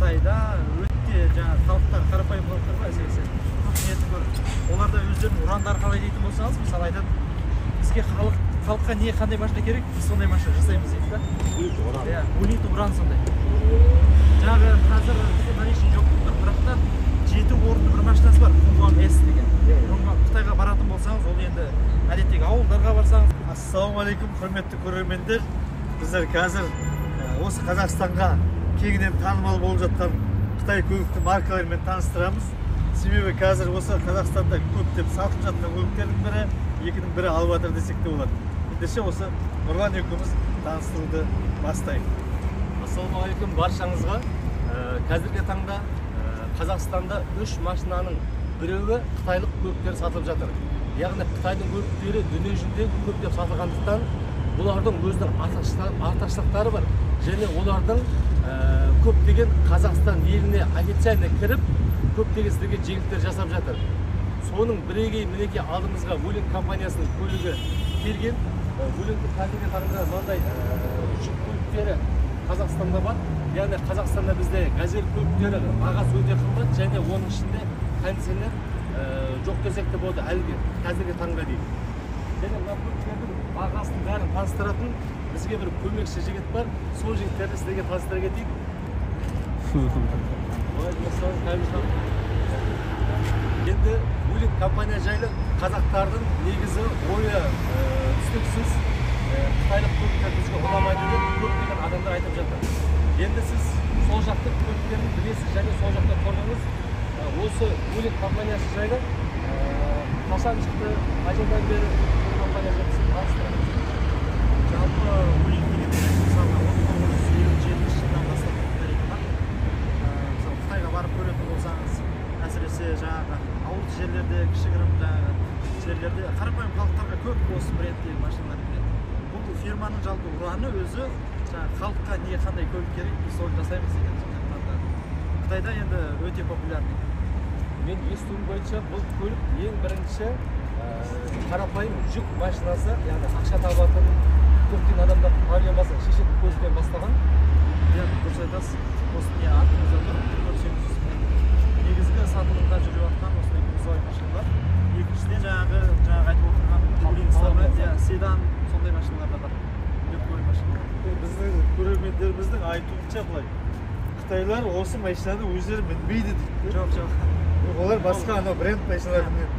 Қытайда өте жаңағы халықтар, қарапайым халықтар бар әсіресе көп ниеті бар. Оларда өздерінің ұрандары қалай дейтін болсаңыз, мысалы айтады, бізге халыққа не қандай машина керек, біз сондай машина жасаймыз дейді да. Улит уран сондай. Жаңағы қазір бізде наличный жоқ тұр, бірақ та 7 орынды бір машинасы бар, Хунгуан S деген. Қытайға баратын болсаңыз, ол енді әдеттегі ауылдарға барсаңыз. Ассалаумағалейкум, құрметті көрермендер. Біздер қазір осы Қазақстанға кеңінен танымал болып жатқан Қытай көлікті маркаларымен таныстырамыз. Себебі қазір осы Қазақстанда көптеп сатылып жатқан көліктердің бірі, екінің бірі алып жатыр десек те болады. Ендеше осы Нұрлан екеуміз таныстыруды бастайық. Ассалаумағалейкум баршаңызға. Қазіргі таңда Қазақстанда 3 машинаның біреуі қытайлық көліктер сатылып жатыр. Яғни Қытайдың көліктері дүние жүзінде көптеп сатылғандықтан бұлардың өзінің артықшылықтары бар. Және олардың көптеген Қазақстан еліне официально кіріп, көптеген сіздерге жеңілдіктер жасап жатыр. Соның бірегей мінекей алдымызға Wuling компаниясының көлігі келген. Wulingтің қазіргі таңда мынандай жүк көліктері Қазақстанда бар. Яғни Қазақстанда бізде газель көліктері бағасы өте қымбат, және оның ішінде кондиционер жоқ десек те болады әлгі қазіргі таңға дейін. Және мына көліктердің бағасын бәрін таныстыратын бізге бір көмекші жігіт бар. Сол жігіттерді сіздерге таныстыра кетейік. Енді Wuling компания жайлы қазақтардың негізі ойы түсініксіз. Қытайлық көліктер бізге ұнамайды деп көптеген адамдар айтып жатыр. Енді сіз сол жақтың көліктерін білесіз және сол жақта көрдіңіз. Осы Wuling компаниясы жайлы қашан шықты, қашаннан бері компания жайлы таныстырыңыз. Жалпы Wuling дегенде мысалы 1957 жылдан бастап тарихы бар. Мысалы Қытайға барып көретін болсаңыз, әсіресе жаңағы ауыл жерлерде, кішігірім жаңағы жерлерде қарапайым халықтарға көп осы брендтегі машиналар келеді. Бұл фирманың жалпы ұраны өзі халыққа не қандай көлік керек, біз соны жасаймыз деген сондықтан Қытайда енді өте популярный. Мен естуім бойынша бұл көлік ең бірінші қарапайым жүк машинасы, яғни ақша табатын көптеген адамдар проблемасын шешетін көзбен бастаған. Дұрыс айтасыз. Осы не артымызда тұр, 400 негізгі сатылымда жүріп жатқан осындай грузовой машиналар. Екіншіден жаңағы айтып отырған седан сондай машиналар да бар. Легковой машиналар. Біздің көрермендеріміздің айтуынша былай, Қытайлар осы машинаны өздері мінбейді дейді. Жоқ. Олар басқа анау бренд машиналарын мінеді.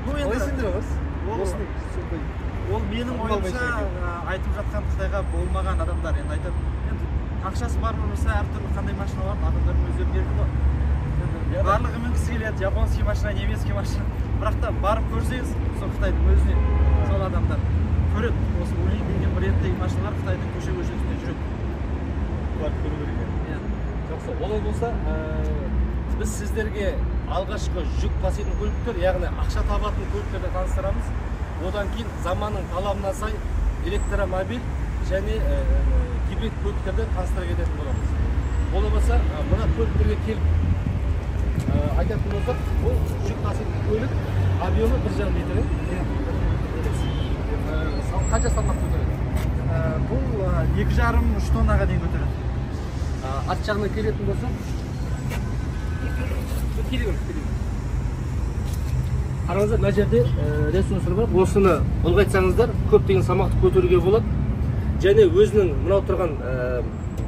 Қалай сендер аласыз? Ол менің ойымша айтып жатқан Қытайға болмаған адамдар енді айтады. Енді ақшасы бар болса әртүрлі қандай машиналар адамдардың өздері береді ғой. Барлығы мінгісі келеді, японский машина, немецкий машина. Бірақ та барып көрсеңіз, сол Қытайдың өзіне сол адамдар көреді. Осы Wuling деген брендтегі машиналар Қытайдың көше-көшесінде жүреді. Барып көру керек. Жақсы, олай болса, біз сіздерге алғашқы жүк таситын көліктер, яғни ақша табатын көліктерді таныстырамыз. Одан кейін заманның талабына сай электромобиль және гибрид көліктерді таныстыра кететін боламыз. Болмаса, мына көліктерге келіп айтатын болсақ, бұл жүк таситын көлік объемы 1,5 метр. Қанша салмақ көтереді? Бұл 2,5-3 тоннаға дейін көтереді. Арт жағына келетін болсақ, қараңыздар, мына жерде ресурстар бар. Осыны ұлғайтсаңыздар, көптеген салмақты көтеруге болады. Және өзінің мынау тұрған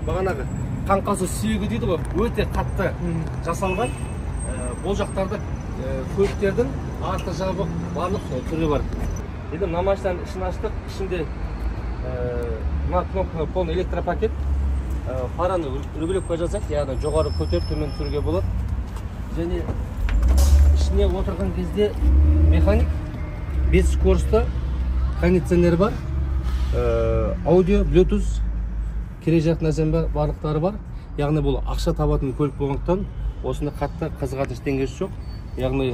бағанағы қаңқасы сүйегі дейді ғой, өте қатты жасалған. Бұл жақтарда көліктердің арты жабық барлық түрі бар. Енді мына машинаның ішін аштық. Ішінде мына кнопка полный электропакет. Фараны регулировка жасақ, яғни жоғары көтеріп төмен түсіруге болады. Және ішіне отырған кезде механик 5 скоросты кондиционер бар, аудио, Bluetooth, керек жақ нәрсенің барлықтары бар. Яғни бұл ақша табатын көлік болғандықтан осында қатты қызығатын ештеңесі жоқ. Яғни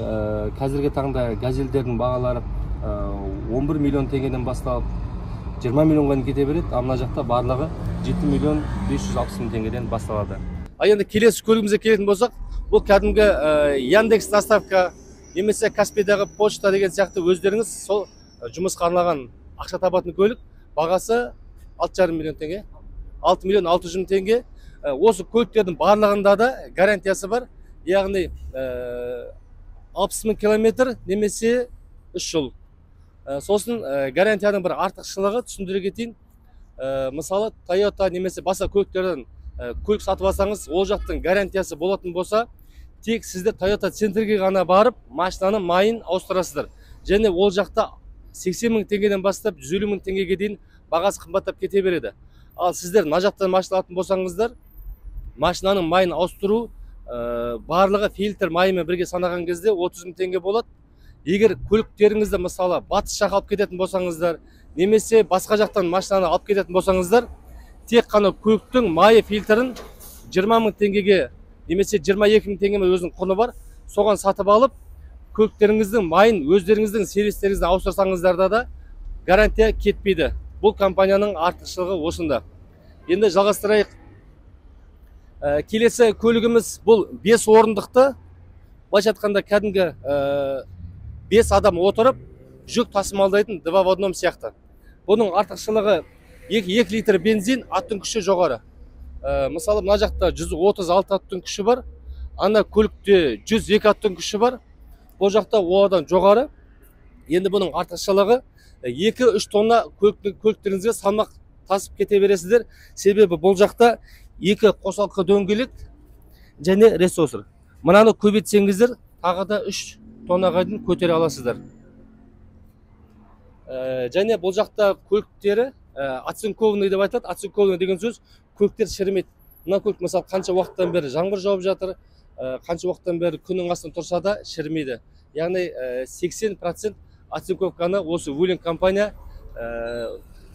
қазіргі таңда газельдердің бағалары 11 миллион теңгеден басталып 20 миллионға кете береді. Мына жақта барлығы 7 миллион 560 мың теңгеден басталады. Енді келесі көлігімізге келетін болсақ, бұл кәдімгі Яндекс доставка немесе Каспийдағы почта деген сияқты өздеріңіз сол жұмысқа арналған ақша табатын көлік. Бағасы 6,5 миллион теңге. 6 миллион 600 мың теңге. осы көліктердің барлығында да гарантиясы бар. Яғни 60 000 километр немесе 3 жыл. Сосын гарантияның бір артықшылығы түсіндіре кетейін. Мысалы Toyota немесе басқа көліктерден көлік сатып алсаңыз, ол жақтың гарантиясы болатын болса, тек сіздер Toyota центрге ғана барып, машинаның майын ауыстырасыздар. Және ол жақта 80 000 теңгеден бастап 150 000 теңгеге дейін бағасы қымбаттап кете береді. Ал сіздер мына жақтан машина алатын болсаңыздар, машинаның майын ауыстыру барлығы фильтр майымен бірге санаған кезде 30 000 теңге болады. Егер көліктеріңізді мысалы батыс жаққа алып кететін болсаңыздар, немесе басқа жақтан машинаны алып кететін болсаңыздар, тек қана көліктің майы фильтрін 20 000 теңгеге немесе 22 000 теңгемен өзінің құны бар. Соған сатып алып, көліктеріңіздің майын өздеріңіздің сервистеріңізді ауыстырсаңыздарда да гарантия кетпейді. Бұл компанияның артықшылығы осында. Енді жалғастырайық. Келесі көлігіміз бұл 5 орындықты. Былайша айтқанда кәдімгі 5 адам отырып жүк тасымалдайтын 2 в 1 сияқты. Бұның артықшылығы 2 литр бензин, аттың күші жоғары. Мысалы мына жақта 136 аттың күші бар, ана көлікте 102 аттың күші бар. Бұл жақта одан жоғары. Енді бұның артықшылығы 2-3 тонна көліктеріңізге салмақ тасып кете бересіздер. Себебі бұл жақта 2 қосалқы дөңгелек және ресурсор. Мынаны көбейтсеңіздер, тағы да 3 тоннаға дейін көтере аласыздар. Және бұл жақта көліктері оцинкованный деп айтады. Оцинкованный деген сөз көліктер шірімейді. Мына көлік мысалы қанша уақыттан бері жаңбыр жауып жатыр, қанша уақыттан бері күннің астында тұрса да шірімейді. Яғни 80% оцинковканы осы Wuling компания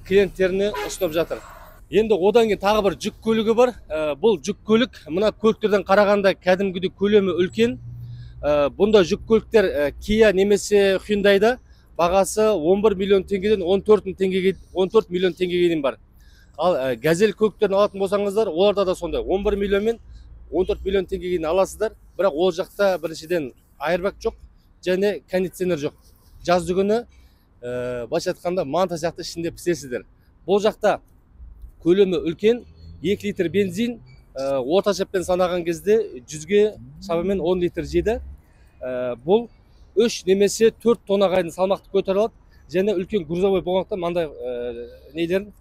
клиенттеріне ұсынып жатыр. Енді одан кейін тағы бір жүк көлігі бар. Бұл жүк көлік мына көліктерден қарағанда кәдімгідей көлемі үлкен. Бұнда жүк көліктер Kia немесе Hyundai'да бағасы 11 миллион теңгеден 14 миллион теңгеге дейін бар. Ал газель көліктерін алатын болсаңыздар, оларда да сондай 11 миллион мен 14 миллион теңгеге дейін аласыздар. Бірақ ол жақта біріншіден airbag жоқ және кондиционер жоқ. Жазды күні былайша айтқанда манта сияқты ішінде пісесіздер. Бұл жақта көлемі үлкен, 2 литр бензин, орта шаппен санаған кезде 100-ге шамамен 10 литр жейді. Бұл 3 немесе 4 тоннаға дейін салмақты көтере алады. Және үлкен грузовой болғандықтан мынандай нелерін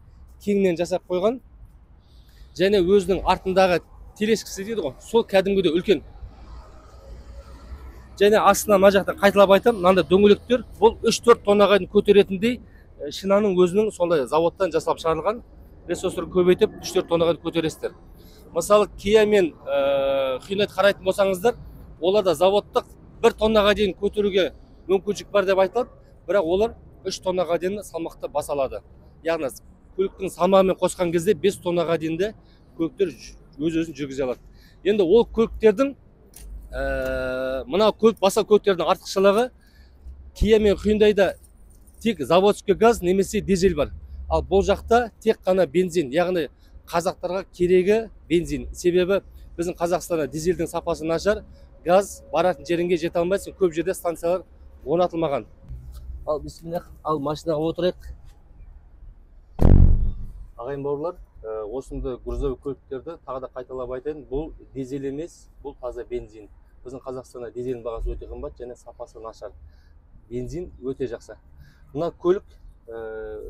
кеңінен жасап қойған. Және өзінің артындағы телескісі дейді ғой, сол кәдімгідей үлкен. Және астына мына жақта қайталап айтамын, мынандай дөңгелектер бұл 3-4 тоннаға дейін көтеретіндей шинаның өзінің сондай заводтан жасалып шығарылған. Ресурсорын көбейтіп 3-4 тоннаға дейін көтересіздер. Мысалы Kia мен Hyundai қарайтын болсаңыздар, оларда заводтық 1 тоннаға дейін көтеруге мүмкіншілік бар деп айтылады, бірақ олар 3 тоннаға дейін салмақты баса алады. Яғни көліктің салмағымен қосқан кезде 5 тоннаға дейін де көліктер өз-өзін жүргізе алады. Енді ол көліктердің мына басқа көліктердің артықшылығы Kia мен Hyundai'да тек заводский газ немесе дизель бар. Ал бұл жақта тек қана бензин, яғни қазақтарға керегі бензин. Себебі біздің Қазақстанда дизельдің сапасы нашар, газ баратын жеріңге жете алмайсың, көп жерде станциялар орнатылмаған. Ал бисмиллах, ал машинаға отырайық. Ағайын бауырлар, осындай грузовой көліктерді тағы да қайталап айтайын, бұл дизель емес, бұл таза бензин. Біздің Қазақстанда дизельдің бағасы өте қымбат және сапасы нашар. Бензин өте жақсы. Мына көлік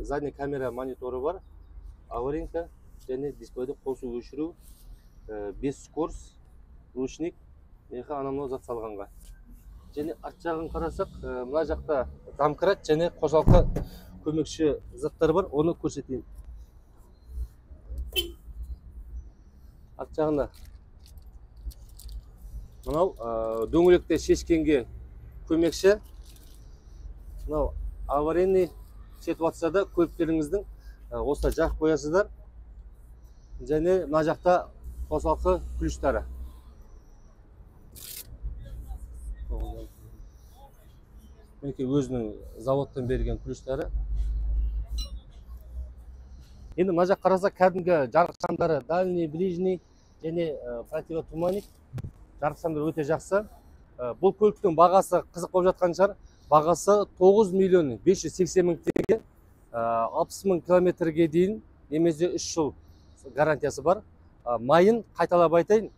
задний камера мониторы бар, аваринка және дисплейді қосу өшіру, 5 скорс, ручник, меха анамнау зат салғанға. Және арт жағын қарасақ, мына жақта домкрат және қосалқы көмекші заттар бар, оны көрсетейін. Арт жағында мынау дөңгелекте шешкенге көмекші. Мынау аварийный ситуацияда көліктеріңіздің осылай жағып қоясыздар. Және мына жақта қосалқы ключтары. Мінекей өзінің заводтан берген ключтары. Енді мына жақ қараса кәдімгі жарықшамдары дальний, ближний және противотуманник. Жарықшамдар өте жақсы. Бұл көліктің бағасы қызық болып жатқан шығар. Бағасы 9 миллион 580 мың теңге, 60 мың километрге дейін немесе 3 жыл гарантиясы бар. майын қайталап айтайын,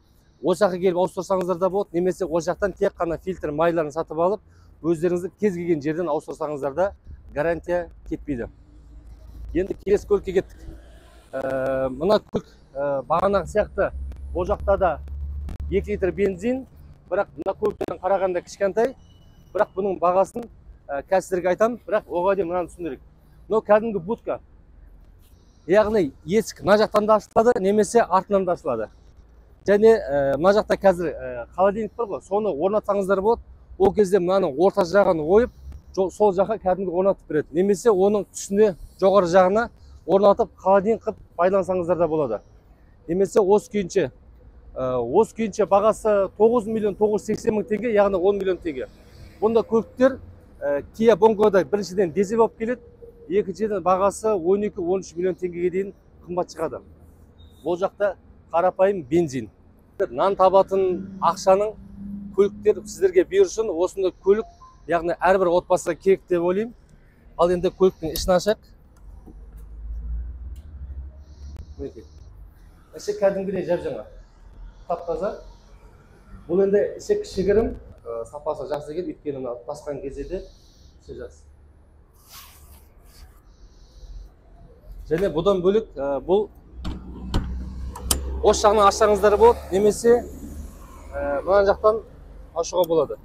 осы жаққа келіп ауыстырсаңыздар да болады, немесе осы жақтан тек қана фильтр майларын сатып алып, өздеріңізді кез келген жерден ауыстырсаңыздар да гарантия кетпейді. Енді келесі көлікке кеттік. Мына көлік бағанағы сияқты бұл жақта да 2 литр бензин, бірақ мына көліктерден қарағанда кішкентай, бірақ бұның бағасын кәсіздерге айтамын, бірақ оған дейін мынаны түсіндірейік. Мынау кәдімгі будка. Яғни есік мына жақтан да ашылады, немесе артынан да ашылады. Және мына жақта қазір холодильник бар ғой, соны орнатсаңыздар болады. Ол кезде мынаның орта жағын ойып, сол жаққа кәдімгі орнатып береді. Немесе оның түсіне жоғары жағына орнатып, холодильник қып байлансаңыздар да болады. Немесе осы күйінше бағасы 9 миллион 980 мың теңге, яғни 10 миллион теңге. Бұнда көліктер Kia Bongo'da біріншіден дизель болып келеді, екіншіден бағасы 12-13 миллион теңгеге дейін қымбат шығады. Бұл жақта қарапайым бензин. Нан табатын ақшаның көліктер сіздерге бұйырсын, осындай көлік, яғни әрбір отбасыға керек деп ойлаймын. Ал енді көліктің ішін ашайық. Іші кәдімгідей жап-жаңа, тап-таза. Бұл енді іші кішігірім, сапасы жақсы екен, өйткені басқан кезде де іші жақсы. Және бұдан бөлек бұл осы жағынан ашсаңыздар болады, немесе мына жақтан ашуға болады.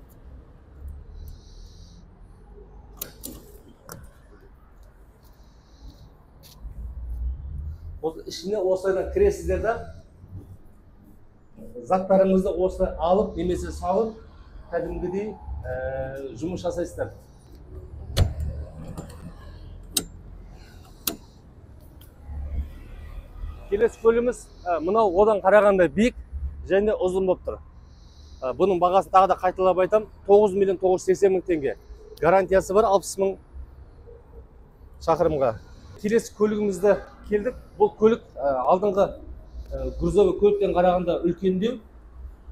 Ішіне осылайдан кіресіздер да, заттарыңызды осылай алып, немесе салып, кәдімгідей жұмыс жасайсыздар. Келесі көлігіміз мынау одан қарағанда биік және ұзын болып тұр. Бұның бағасын тағы да қайталап айтам, 9 миллион 980 мың теңге. Гарантиясы бар 60 мың шақырымға. Келесі көлігімізді келдік. Бұл көлік алдыңғы грузовый көліктен қарағанда үлкендеу,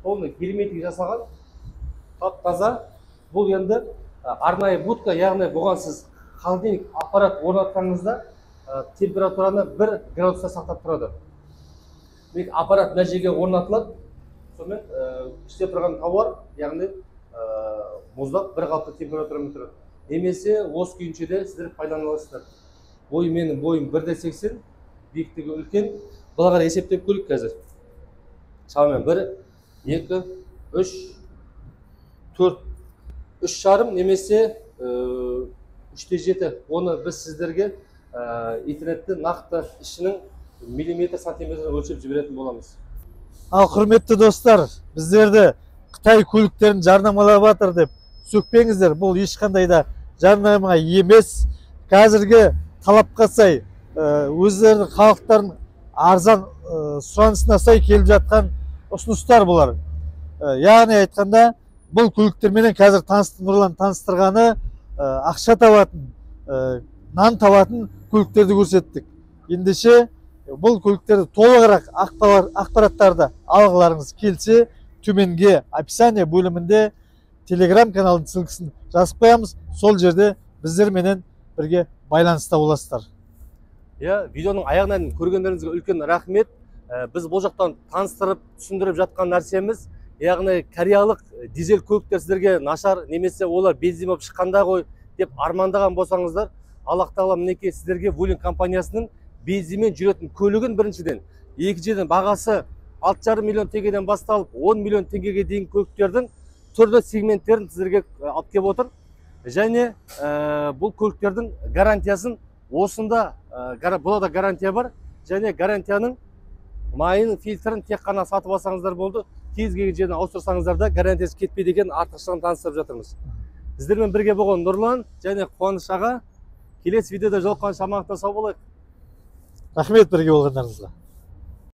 оны герметик жасалған, тап-таза. Бұл енді арнайы будка, яғни бұған сіз холодильник аппарат орнатқаныңызда температураны 1 градуста сақтап тұрады. Аппарат мына жерге орнатылады, сонымен іште тұрған тауар, яғни мұздап бір қалыпты температурамен тұрады. Немесе осы күйінше сіздер пайдалана аласыздар. Менің бойым 1,80, биіктігі үлкен. Бұларға есептеп көрейік қазір. Шамамен 1, 2, 3, 4, 3,5 немесе 3,7. Оны біз сіздерге интернетте нақты ішінің миллиметр сантиметр өлшеп жіберетін боламыз. Ал құрметті достар, біздерді Қытай көліктерін жарнамалап жатыр деп сөкпеңіздер. Бұл ешқандай да жарнама емес. Қазіргі талапқа сай, өздерінің халықтардың арзан сұранысына сай келіп жатқан ұсыныстар бұлар. Яғни айтқанда, бұл көліктермен қазір Нұрлан таныстырғаны ақша табатын, нан табатын көліктерді көрсеттік. Ендеше бұл көліктерді толығырақ ақпараттарды алғыларыңыз келсе, төменге описание бөлімінде Telegram каналының ссылкасын жазып қоямыз. Сол жерде біздерменен бірге байланыста боласыздар. Видеоның аяғынан көргендеріңізге үлкен рахмет. Біз бұл жақтан таныстырып, түсіндіріп жатқан нәрсеміз, яғни кореялық дизель көліктер сіздерге нашар, немесе олар бензин болып шыққанда ғой деп армандаған болсаңыздар, Аллах тағала мінекей сіздерге Вулинг компаниясының бензинмен жүретін көлігін біріншіден, екіншіден бағасы 6,5 миллион теңгеден басталып 10 миллион теңгеге дейін көліктердің түрлі сегменттерін сіздерге алып келіп отыр. Және бұл көліктердің гарантиясын осында, бұлада гарантия бар, және гарантияның майын, фильтрін тек қана сатып алсаңыздар болды. Кез келген жерден ауыстырсаңыздар да гарантиясы кетпейді деген артықшылығын таныстырып жатырмыз. Сіздермен бірге болған Нұрлан және Қуаныш аға. Келесі видеода жолыққанша амандықта сау болайық. Рахмет бірге болғандарыңызға.